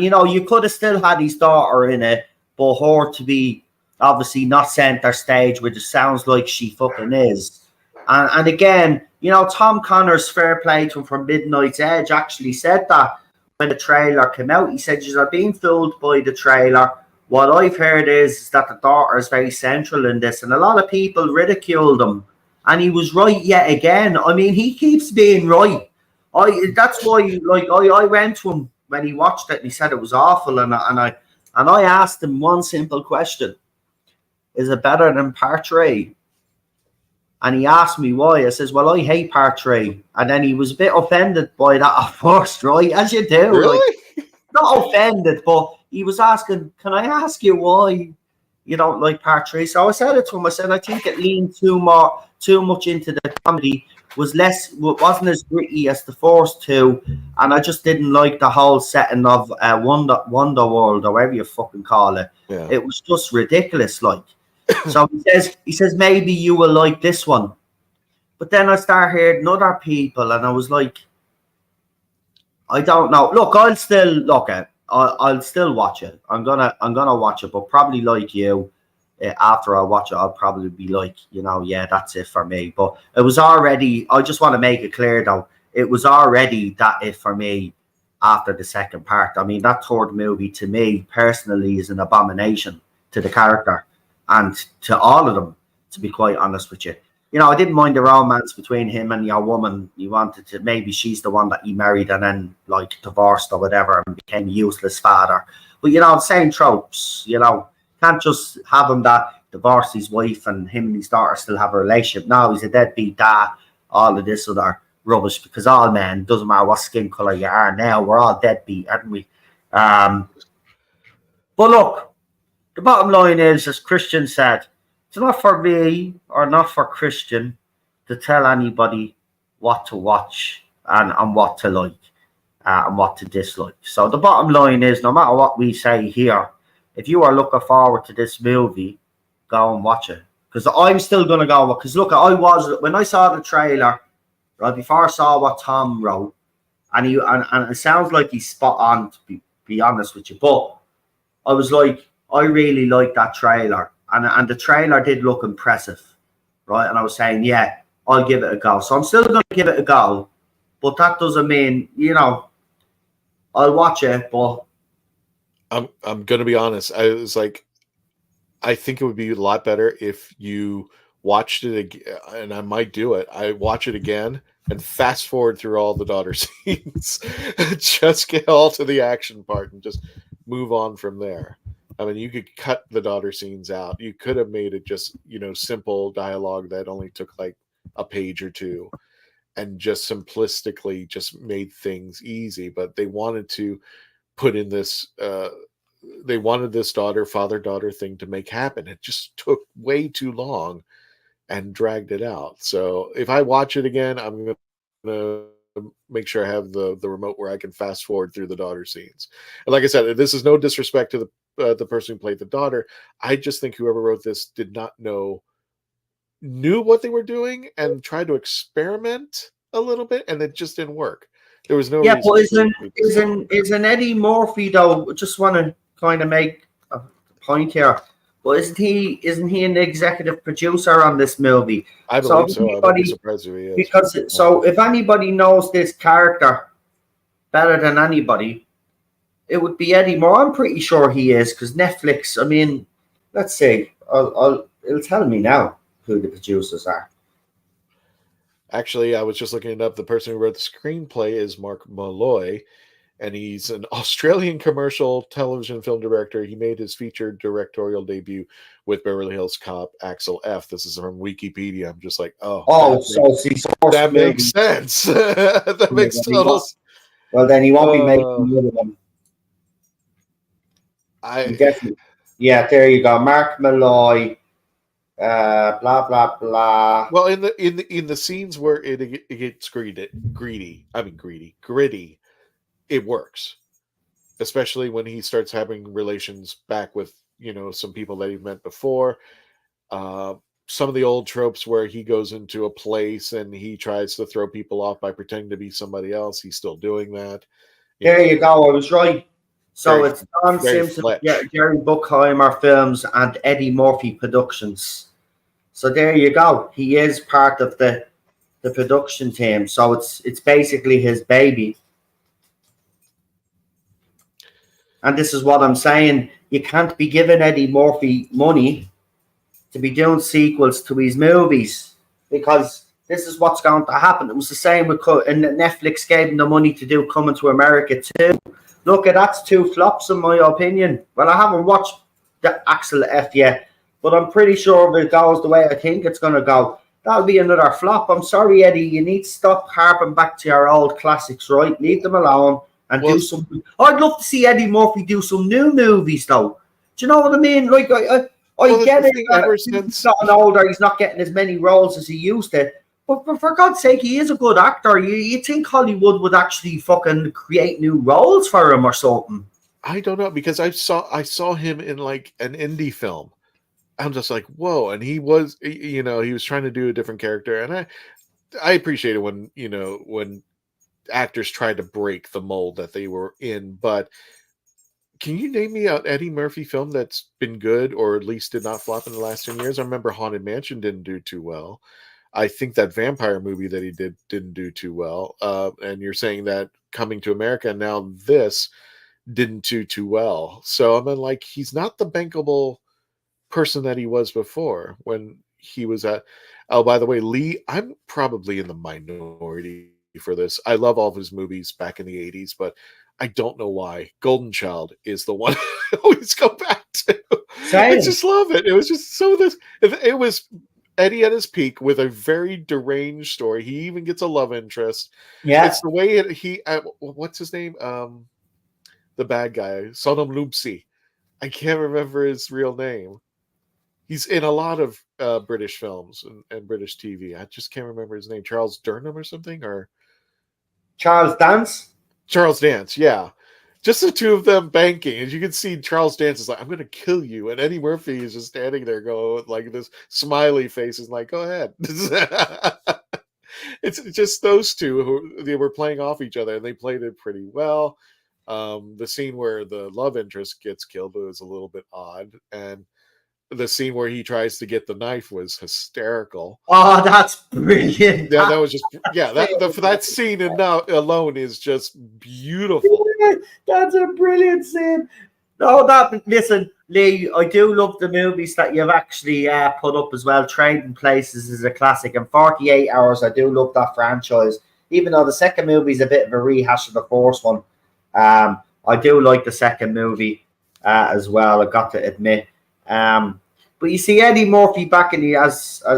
you know, you could have still had his daughter in it, but her to be obviously not center stage, which it sounds like she fucking is. And again, you know, Tom Connor's fair play to him from Midnight's Edge actually said that when the trailer came out. He said, "You're being fooled by the trailer. What I've heard is that the daughter is very central in this." And a lot of people ridiculed him. And he was right yet again. I mean, he keeps being right. That's why I went to him when he watched it and he said it was awful. And I asked him one simple question. Is it better than part 3? And he asked me why. I says, "Well, I hate part 3." And then he was a bit offended by that at first, right? As you do. Really? Like, not offended, but he was asking, "Can I ask you why you don't like part 3?" So I said it to him. I said, "I think it leaned too much into the comedy, wasn't as gritty as the first two, and I just didn't like the whole setting of Wonder World, or whatever you fucking call it. Yeah. It was just ridiculous, like." So he says maybe you will like this one. But then I start hearing other people, and I was like, I don't know. Look, I'll still look at. I'll still watch it. I'm gonna watch it, but probably like you. After I watch it, I'll probably be like, you know, yeah, that's it for me. But it was already. I just want to make it clear though. It was already that it for me after the second part. I mean, that third movie to me personally is an abomination to the character and to all of them. To be quite honest with you. You know, I didn't mind the romance between him and your woman. You wanted to, maybe she's the one that he married and then like divorced or whatever and became a useless father. But you know, same tropes. You know, can't just have him that divorced his wife and him and his daughter still have a relationship. No, he's a deadbeat dad. All of this other rubbish, because all men, doesn't matter what skin color you are now, we're all deadbeat, aren't we? But look, the bottom line is, as Christian said, it's not for me or not for Christian to tell anybody what to watch and what to like and what to dislike. So the bottom line is, no matter what we say here, if you are looking forward to this movie, go and watch it. Because I'm still going to go. Because look, when I saw the trailer, right, before I saw what Tom wrote, and it sounds like he's spot on, to be honest with you. But I was like, I really like that trailer. And the trailer did look impressive, right? And I was saying, yeah, I'll give it a go. So I'm still going to give it a go. But that doesn't mean, you know, I'll watch it, but I'm going to be honest. I was like, I think it would be a lot better if you watched it again, and I might do it. I watch it again and fast forward through all the daughter scenes. Just get all to the action part and just move on from there. I mean, you could cut the daughter scenes out. You could have made it just, you know, simple dialogue that only took like a page or two and just simplistically just made things easy. But they wanted to put in this, they wanted this father-daughter thing to make happen. It just took way too long and dragged it out. So if I watch it again, I'm going to make sure I have the remote where I can fast forward through the daughter scenes. And like I said, this is no disrespect to the person who played the daughter. I just think whoever wrote this did not knew what they were doing and tried to experiment a little bit, and it just didn't work. There was no Yeah, but reason for it to be this long. isn't Eddie Murphy though? Just want to kind of make a point here. But isn't he an executive producer on this movie? I So believe if so. I wouldn't be anybody, surprised if he is. because so if anybody knows this character better than anybody, it would be Eddie Murphy. I'm pretty sure he is because Netflix. I mean, let's see. It'll tell me now who the producers are. Actually, I was just looking it up. The person who wrote the screenplay is Mark Malloy, and he's an Australian commercial television film director. He made his feature directorial debut with Beverly Hills Cop Axel F. This is from Wikipedia. I'm just like, oh, Oh, so see, that makes sense. That makes total sense. Well, then he won't be making the other one. Definitely. Yeah, there you go. Mark Malloy. Blah blah blah. Well, in the scenes where it gets gritty, it works. Especially when he starts having relations back with some people that he's met before. Some of the old tropes where he goes into a place and he tries to throw people off by pretending to be somebody else. He's still doing that. You go. I was right. So it's Don Simpson, Jerry Bruckheimer Films, and Eddie Murphy Productions. So there you go. He is part of the production team. So it's basically his baby. And this is what I'm saying. You can't be giving Eddie Murphy money to be doing sequels to his movies because this is what's going to happen. It was the same with and Netflix gave him the money to do Coming to America too. Look, that's 2 flops in my opinion. Well, I haven't watched the Axel F yet, but I'm pretty sure if it goes the way I think it's going to go, that'll be another flop. I'm sorry, Eddie. You need to stop harping back to your old classics, right? Leave them alone and do something. I'd love to see Eddie Murphy do some new movies, though. Do you know what I mean? Like, I get it. He's gotten older. He's not getting as many roles as he used to. But for God's sake, he is a good actor. You think Hollywood would actually fucking create new roles for him or something? I don't know, because I saw him in like an indie film. I'm just like, whoa. And he was, he was trying to do a different character. And I appreciate it when actors try to break the mold that they were in. But can you name me an Eddie Murphy film that's been good, or at least did not flop in the last 10 years? I remember Haunted Mansion didn't do too well. I think that vampire movie that he didn't do too well. And you're saying that Coming to America, and now this didn't do too well. So I'm like, he's not the bankable person that he was before when he was at. Oh, by the way, Lee, I'm probably in the minority for this. I love all of his movies back in the 80s, but I don't know why Golden Child is the one I always go back to. I just love it. It was just it was Eddie at his peak with a very deranged story. He even gets a love interest. Yeah, it's the way what's his name? The bad guy, Sonam Lumpsi. I can't remember his real name. He's in a lot of British films and British TV. I just can't remember his name. Charles Durham or something, or Charles Dance. Charles Dance, yeah. Just the two of them banking. As you can see, Charles Dance is like, I'm going to kill you. And Eddie Murphy is just standing there going like this smiley face is like, go ahead. It's just those two they were playing off each other, and they played it pretty well. The scene where the love interest gets killed was a little bit odd. And the scene where he tries to get the knife was hysterical. Oh, that's brilliant. Yeah, that was just that scene alone is just beautiful. That's a brilliant scene. No, listen, Lee, I do love the movies that you've actually put up as well. Trading Places is a classic, and 48 Hours, I do love that franchise. Even though the second movie is a bit of a rehash of the first one, I do like the second movie as well. I've got to admit. But you see Eddie Murphy back in the as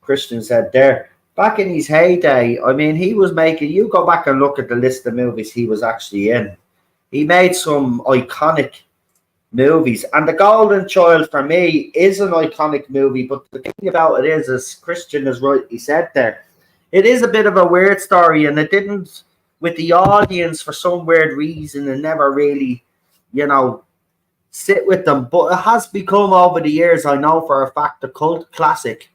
Christian said there, back in his heyday, I mean, he was making, you go back and look at the list of movies he was actually in. He made some iconic movies, and The Golden Child for me is an iconic movie. But the thing about it is, as Christian has rightly said there, it is a bit of a weird story, and it didn't, with the audience for some weird reason, and never really, sit with them. But it has become over the years, I know for a fact, a cult classic.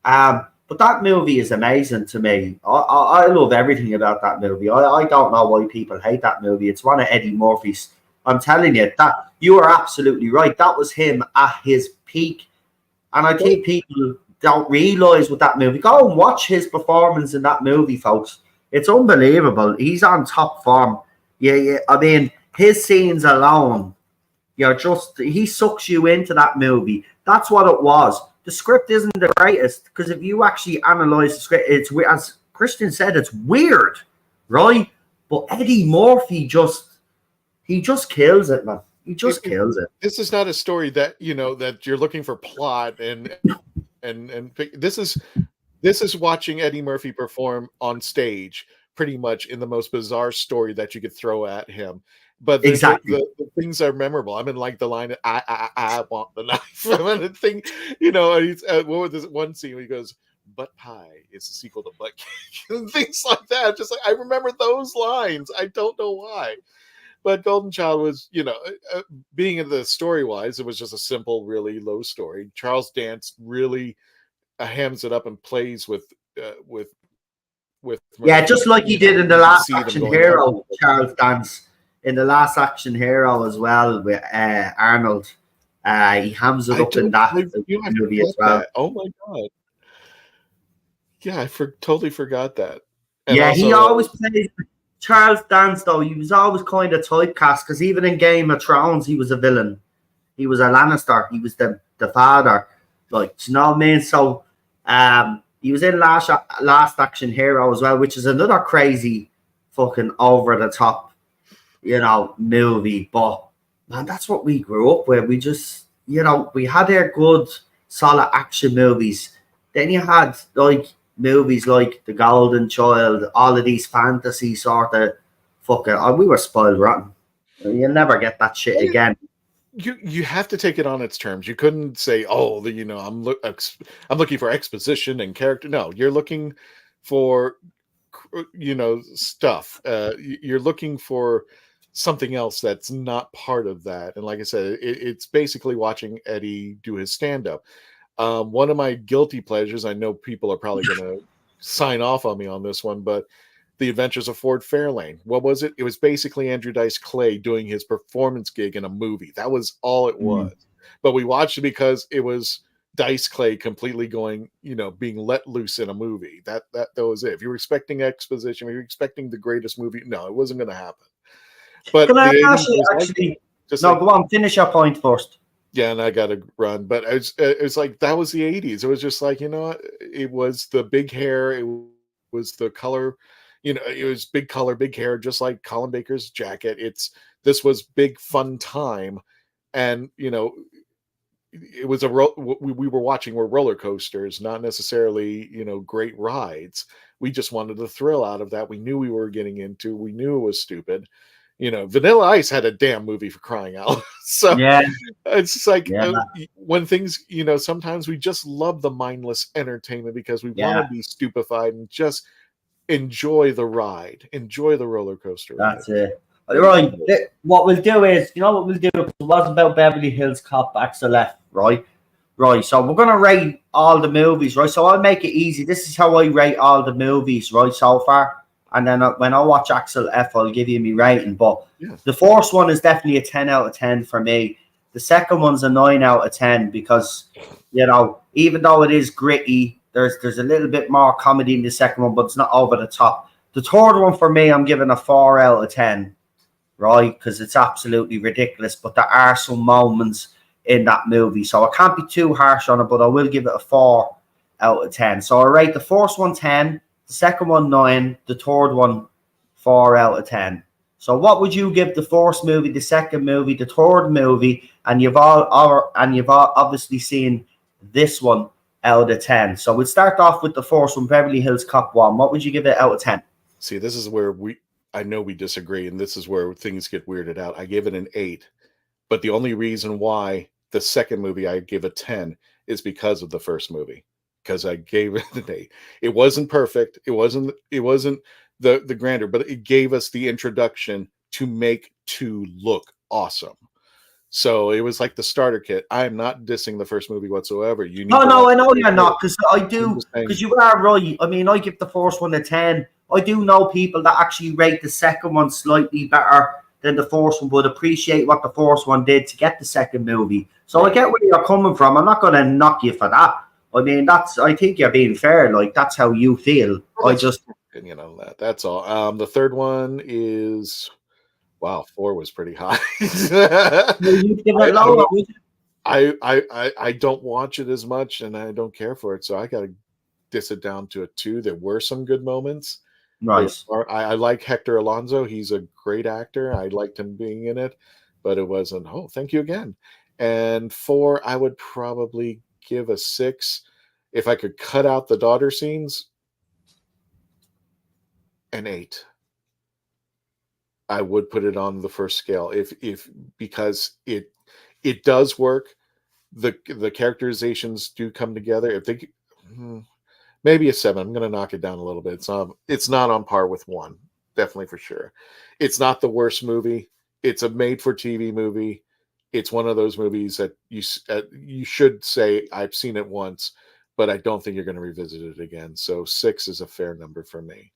The But that movie is amazing to me. I love everything about that movie. I don't know why people hate that movie. It's one of Eddie Murphy's. I'm telling you that you are absolutely right. That was him at his peak, and I think people don't realize with that movie. Go and watch his performance in that movie, folks. It's unbelievable. He's on top form. Yeah, yeah. I mean, his scenes alone, he sucks you into that movie. That's what it was. The script isn't the greatest because if you actually analyze the script, it's as Christian said, it's weird, right? But Eddie Murphy he just kills it, man. He just kills it. This is not a story that that you're looking for plot and this is watching Eddie Murphy perform on stage, pretty much in the most bizarre story that you could throw at him. But Exactly. the things are memorable. I mean, like the line, I want the knife. And the thing, he's, what was this one scene where he goes, butt pie. It's a sequel to butt cake. And things like that. Just like, I remember those lines. I don't know why. But Golden Child was, being in the story-wise, it was just a simple, really low story. Charles Dance really hams it up and plays with yeah, just like he did in the last Action Hero, Charles Dance. In the last Action Hero as well with Arnold. He hams it up in that movie as well. That. Oh my god. Yeah, I totally forgot that. And yeah, also, he always plays Charles Dance, though. He was always kind of typecast because even in Game of Thrones, he was a villain. He was a Lannister. He was the father. Like, you know what I mean? So he was in last Action Hero as well, which is another crazy fucking over the top movie. But man, that's what we grew up with. We just, we had our good solid action movies. Then you had like movies like The Golden Child, all of these fantasy sort of fucking. We were spoiled rotten. You'll never get that shit again. You have to take it on its terms. You couldn't say, oh, I'm looking for exposition and character. No, you're looking for stuff. You're looking for something else that's not part of that. And like I said, it's basically watching Eddie do his stand-up. One of my guilty pleasures, I know people are probably going to sign off on me on this one, but The Adventures of Ford Fairlane. What was it? It was basically Andrew Dice Clay doing his performance gig in a movie. That was all it was. But we watched it because it was Dice Clay completely going, being let loose in a movie. That was it. If you were expecting exposition, if you were expecting the greatest movie, no, it wasn't going to happen. But can I ask you actually? Go on. Finish your point first. Yeah, and I got to run. But it's like that was the 80s. It was just like, it was the big hair. It was the color. It was big color, big hair, just like Colin Baker's jacket. This was big fun time, and it was we were watching roller coasters, not necessarily great rides. We just wanted the thrill out of that. We knew we were getting into. We knew it was stupid. Vanilla Ice had a damn movie, for crying out. So yeah, it's just like when things, sometimes we just love the mindless entertainment because we want to be stupefied and just enjoy the ride, enjoy the roller coaster ride. That's it. Right. What we'll do is, what we'll do? It was about Beverly Hills Cop, Axel F, right? Right. So we're going to rate all the movies, right? So I'll make it easy. This is how I rate all the movies, right, so far. And then when I watch Axel F, I'll give you my rating. But the first one is definitely a 10 out of 10 for me. The second one's a 9 out of 10 because, even though it is gritty, there's a little bit more comedy in the second one, but it's not over the top. The third one for me, I'm giving a 4 out of 10, right? Because it's absolutely ridiculous. But there are some moments in that movie. So I can't be too harsh on it, but I will give it a 4 out of 10. So I rate the first one 10. The second one 9, the third one 4 out of 10. So what would you give the first movie, the second movie, the third movie, and you've obviously seen this one out of 10. So we'll start off with the first one, Beverly Hills Cop 1. What would you give it out of 10? See, this is where I know we disagree, and this is where things get weirded out. I gave it an 8, but the only reason why the second movie I give a 10 is because of the first movie. Because I gave it an 8. It wasn't perfect. It wasn't the grander, but it gave us the introduction to make 2 look awesome. So it was like the starter kit. I am not dissing the first movie whatsoever. You need No, to no, watch I know the you're first movie. not, because I I'm do, just saying, because you are right. I mean, I give the first one a 10. I do know people that actually rate the second one slightly better than the first one, but appreciate what the first one did to get the second movie. So I get where you're coming from. I'm not going to knock you for that. I mean, I think you're being fair. Like, that's how you feel. well, that's opinion on that. That's all. The third one is, wow, 4 was pretty high. You give it I don't lower, know. would you? I don't watch it as much, and I don't care for it, so I got to diss it down to a 2. There were some good moments. Right. I like Hector Alonso. He's a great actor. I liked him being in it, but it wasn't. Oh, thank you again. And 4, I would probably give a 6 if I could cut out the daughter scenes. An 8. I would put it on the first scale if because it does work. The characterizations do come together. If they maybe a 7. I'm going to knock it down a little bit. It's not on par with 1, definitely for sure. It's not the worst movie. It's a made-for-TV movie. It's one of those movies that you should say I've seen it once, but I don't think you're going to revisit it again. So 6 is a fair number for me.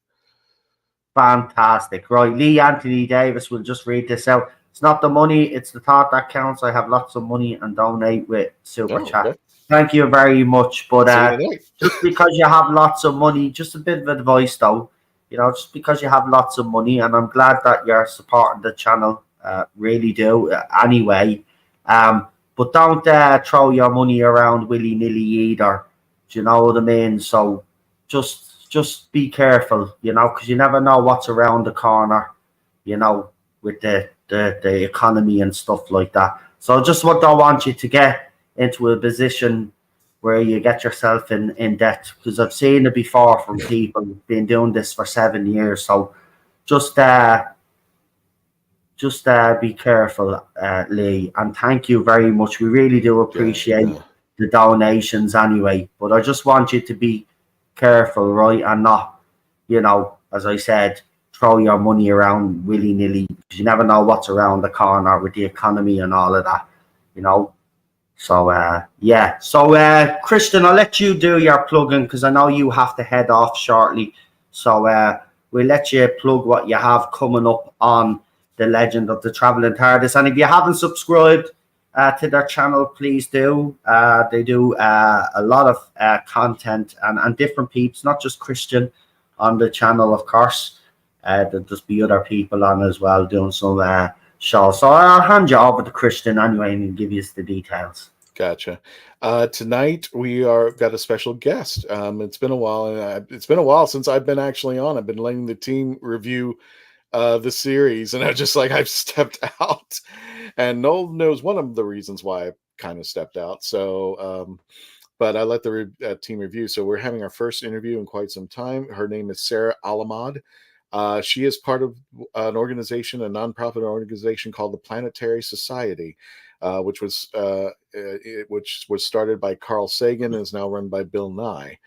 Fantastic. Right. Lee Anthony Davis will just read this out. It's not the money, it's the thought that counts. I have lots of money and donate with Super Oh, Chat. okay. Thank you very much. But See you tonight. just because you have lots of money, just a bit of advice though, just because you have lots of money, and I'm glad that you're supporting the channel, really do, anyway. But don't throw your money around willy nilly either. Do you know what I mean? So just be careful, because you never know what's around the corner, with the economy and stuff like that. So don't want you to get into a position where you get yourself in debt, because I've seen it before from people been doing this for 7 years. So just be careful, Lee, and thank you very much. We really do appreciate the donations anyway, but I just want you to be careful, right, and not, as I said, throw your money around willy-nilly, because you never know what's around the corner with the economy and all of that. So yeah. So Christian, I'll let you do your plugging, because I know you have to head off shortly. So we'll let you plug what you have coming up on the Legend of the Traveling TARDIS. And if you haven't subscribed to their channel, please do. They do a lot of content and different peeps, not just Christian, on the channel, of course. There'll just be other people on as well doing some shows. So I'll hand you over to Christian anyway and give you the details. Gotcha. Tonight we got a special guest. It's been a while, and it's been a while since I've been actually on. I've been letting the team review the series, and I've stepped out. And Noel knows one of the reasons why I kind of stepped out. So, but I let the team review. So we're having our first interview in quite some time. Her name is Sarah Alamad. She is part of a nonprofit organization called the Planetary Society, which was started by Carl Sagan and is now run by Bill Nye.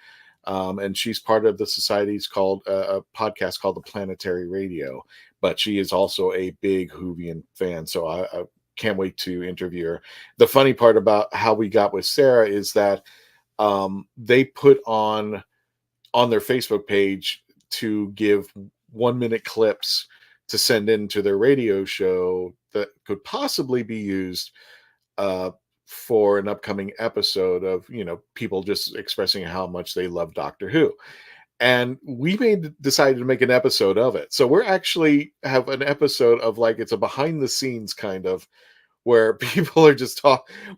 And she's part of the society's called a podcast called the Planetary Radio. But she is also a big Whovian fan, so I can't wait to interview her. The funny part about how we got with Sarah is that they put on their Facebook page to give 1-minute clips to send into their radio show that could possibly be used for an upcoming episode of people just expressing how much they love Doctor Who. And we decided to make an episode of it. So we're actually have an episode of it's a behind the scenes kind of, where people are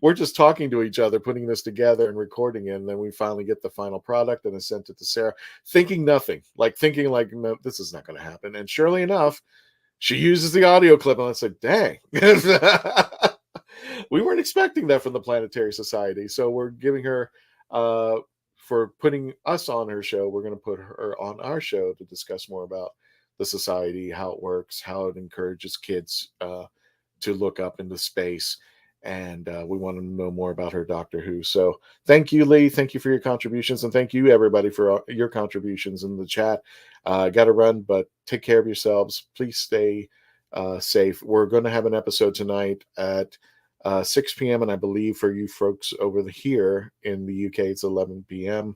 we're just talking to each other, putting this together and recording it, and then we finally get the final product and I sent it to Sarah, thinking nothing, thinking no, this is not going to happen. And surely enough, she uses the audio clip, and I said, dang. We weren't expecting that from the Planetary Society. So we're giving her, for putting us on her show, we're going to put her on our show to discuss more about the society, how it works, how it encourages kids to look up into space. And we want to know more about her Doctor Who. So thank you, Lee. Thank you for your contributions. And thank you, everybody, for your contributions in the chat. Got to run, but take care of yourselves. Please stay safe. We're going to have an episode tonight at 6 p.m. And I believe for you folks over here in the UK, it's 11 p.m.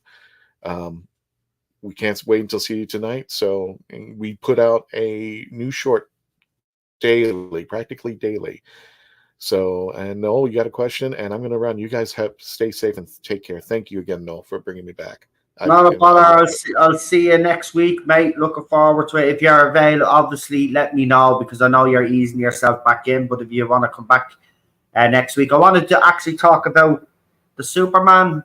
We can't wait until see you tonight. So we put out a new short daily, practically daily. So, and Noel, you got a question, and I'm going to run. You guys have stay safe and take care. Thank you again, Noel, for bringing me back. Not a bother. I'll see you next week, mate. Looking forward to it. If you're available, obviously let me know, because I know you're easing yourself back in. But if you want to come back next week, I wanted to actually talk about the Superman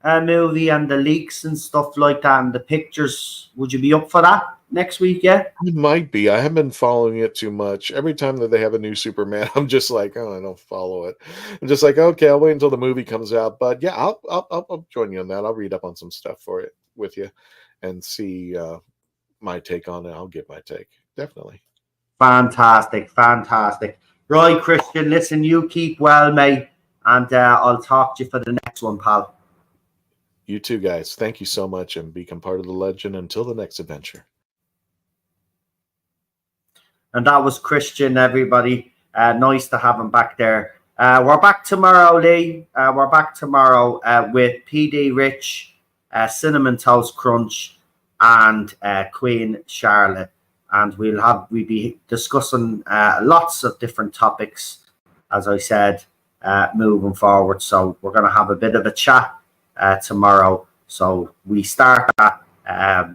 movie and the leaks and stuff like that and the pictures. Would you be up for that next week? Yeah, it might be. I haven't been following it too much. Every time that they have a new Superman, I'm just like, oh, I don't follow it. I'm just like, okay, I'll wait until the movie comes out. But yeah, I'll join you on that. I'll read up on some stuff for it with you and see my take on it. I'll give my take, definitely. Fantastic. Right, Christian, listen, you keep well, mate, and I'll talk to you for the next one, pal. You too, guys. Thank you so much, and become part of the legend until the next adventure. And that was Christian, everybody. Nice to have him back there. We're back tomorrow, Lee. We're back tomorrow with PD Rich, Cinnamon Toast Crunch, and Queen Charlotte. And we'll be discussing lots of different topics, as I said, moving forward. So we're going to have a bit of a chat tomorrow. So we start at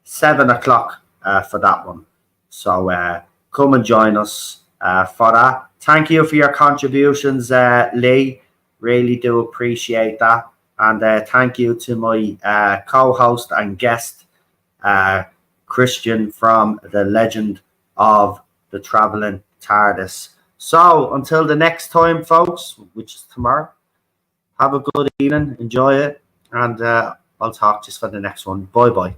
7 o'clock for that one. So come and join us for that. Thank you for your contributions, Lee. Really do appreciate that. And thank you to my co-host and guest, Christian, from the Legend of the Traveling TARDIS. So until the next time, folks, which is tomorrow, have a good evening, enjoy it, and I'll talk to you for the next one. Bye-bye.